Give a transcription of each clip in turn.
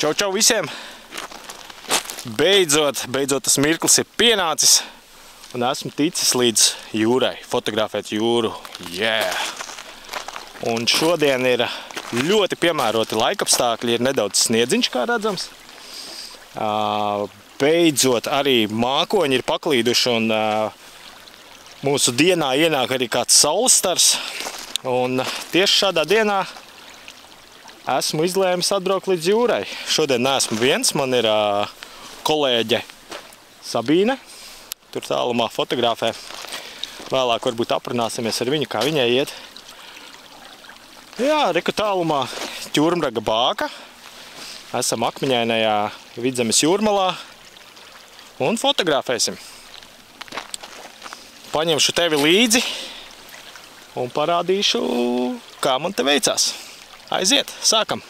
Čau visiem! Beidzot tas mirklis ir pienācis un esmu ticis līdz jūrai, fotografēt jūru. Yeah! Un šodien ir ļoti piemēroti laikapstākļi, ir nedaudz sniedziņš, kā redzams. Beidzot arī mākoņi ir paklīduši un mūsu dienā ienāk arī kāds saules stars. Un tieši šādā dienā esmu izlēmis atbraukt līdz jūrai. Šodien neesmu viens, man ir kolēģe Sabīne. Tur tālumā fotografē. Vēlāk varbūt aprunāsimies ar viņu, kā viņai iet. Jā, reku tālumā Ķurmraga bāka. Esam Akmeņainajā Vidzemes jūrmalā un fotografēsim. Paņemšu tevi līdzi un parādīšu, kā man te veicās. Aiziet, sākam!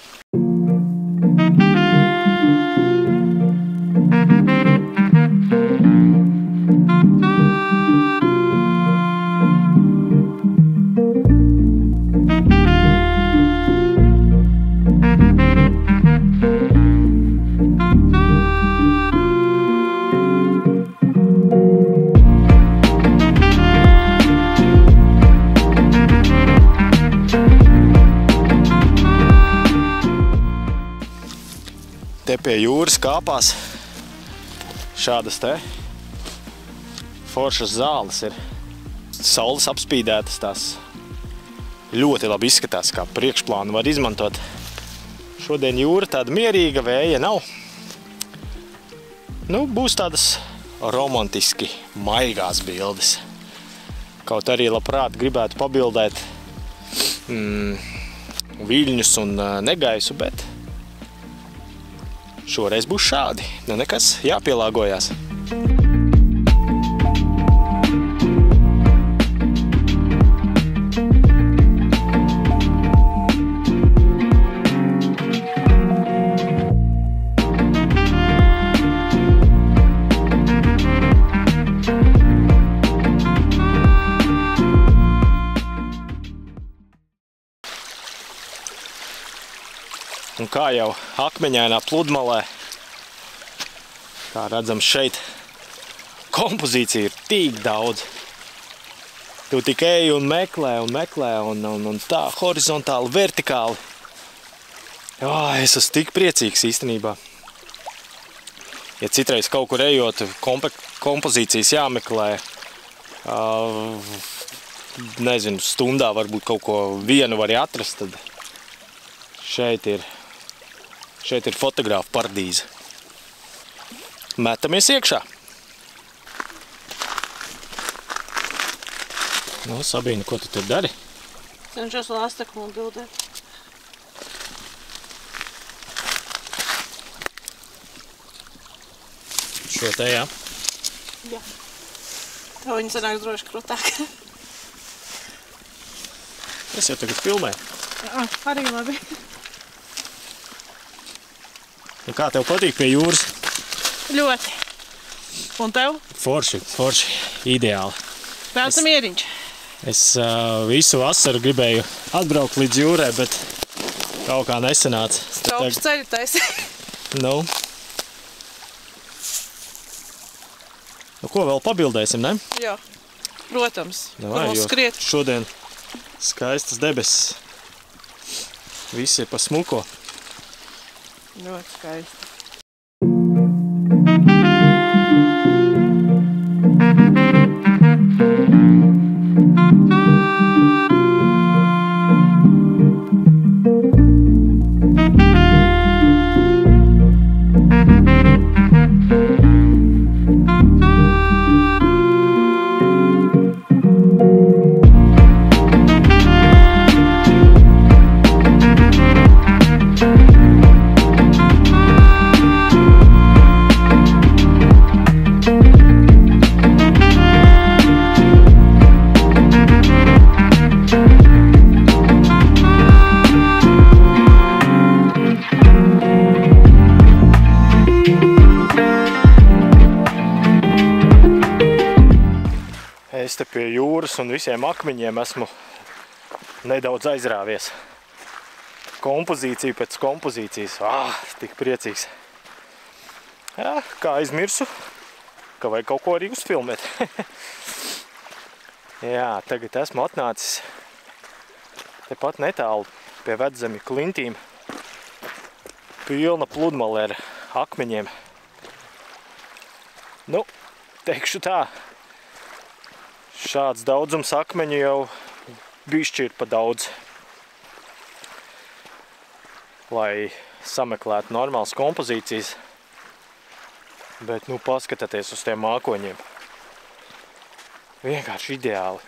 Te pie jūras kāpās šādas te foršas zāles ir. Saules apspīdētas, tās ļoti labi izskatās, kā priekšplānu var izmantot. Šodien jūra tāda mierīga, vēja nav. Nu, būs tādas romantiski maigās bildes. Kaut arī labprāt gribētu pabildēt viļņus un negaisu, bet šoreiz būs šādi. Nu nekas, jāpielāgojās. Un kā jau Akmeņainā pludmalē, kā redzams šeit, kompozīcija ir tik daudz. Tu tik eji un meklē un tā horizontāli, vertikāli. Es esmu tik priecīgs īstenībā. Ja citreiz kaut kur ejot, kompozīcijas jāmeklē, nezinu, stundā varbūt kaut ko vienu var atrast, tad šeit ir fotografa paradīze. Metamies iekšā. Nu, Sabīne, ko tu tur dari? Cenšos lāstekmu bildēt. Šo te, jā? Jā. Tā viņa sanāks droši krūtāk. Es jau tagad filmēju. Jā, arī labi. Un kā tev patīk pie jūras? Ļoti. Un tev? Forši, ideāli. Pēc mieriņš. Es visu vasaru gribēju atbraukt līdz jūrai, bet kaut kā nesanāca. Straupš ceļu taisi. Nu, ko vēl pabildēsim, ne? Jā, protams. Vai, kur mums skriet. Šodien skaistas debesis. Viss ir pa smuko. Ļoti skaisti. Es te pie jūras un visiem akmeņiem esmu nedaudz aizrāvies. kompozīcija pēc kompozīcijas. Tik priecīgs. Jā, kā aizmirsu, ka vajag kaut ko arī uzfilmēt. Jā, tagad esmu atnācis tepat netālu pie Vedzemju klintīm. Pilna pludmale ar akmeņiem. Nu, teikšu tā, šāds daudzums akmeņu jau bišķi ir pa daudz, lai sameklētu normālas kompozīcijas. Bet, nu, paskatieties uz tiem mākoņiem. Vienkārši ideāli.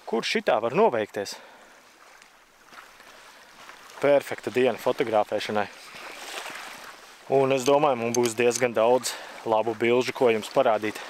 Kur šitā var noveikties? Perfekta diena fotografēšanai. Un es domāju, mums būs diezgan daudz labu bilžu, ko jums parādīt.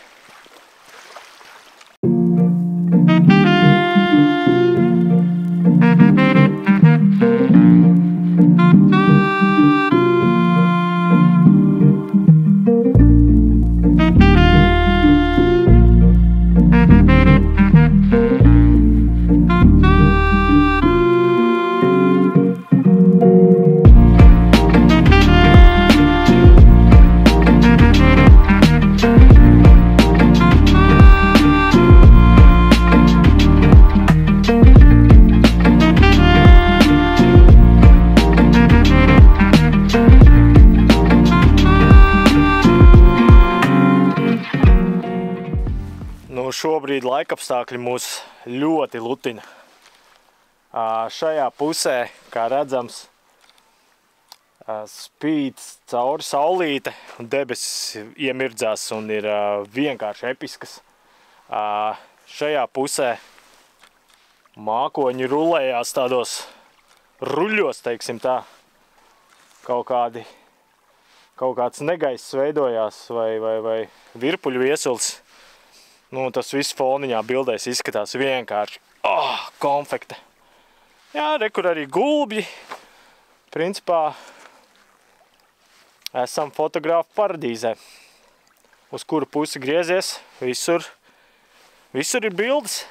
Šobrīd laikapstākļi mūs ļoti lutina. Šajā pusē, kā redzams, spīd cauri saulīte un debesis iemirdzās un ir vienkārši episkas. Šajā pusē mākoņi rulējās tādos ruļļos, teiksim tā. Kaut kāds negaiss veidojās vai virpuļu viesulis. Nu, tas viss foniņā bildēs izskatās vienkārši konfekte. Jā, re, kur arī gulbji. Principā esam fotografu paradīzē. Uz kuru pusi griezies, visur ir bildes.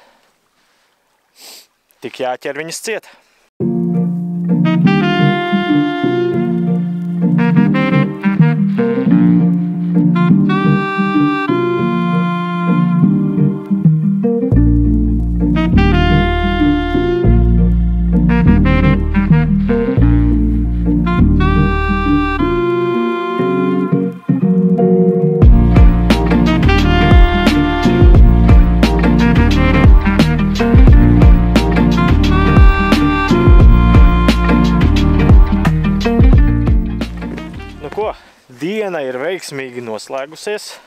Tik jāķer viņas ciet. Diena ir veiksmīgi noslēgusies.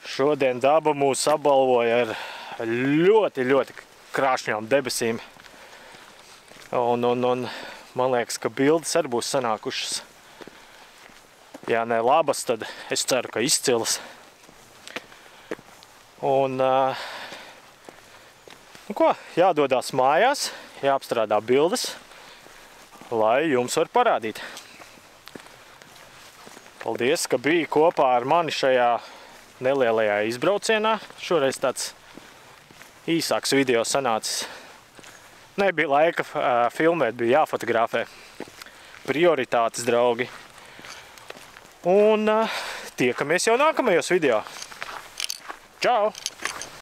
Šodien daba mūs apbalvoja ar ļoti krāšņām debesīm. Un man liekas, ka bildes arī būs sanākušas. Ja ne labas, tad es ceru, ka izcilas. Un, nu ko, jādodās mājās, jāapstrādā bildes, lai jums var parādīt. Paldies, ka biji kopā ar mani šajā nelielajā izbraucienā. Šoreiz tāds īsāks video sanācis. Nebija laika filmēt, bija jāfotografē. Prioritātes, draugi. Un tiekamies jau nākamajos video. Čau!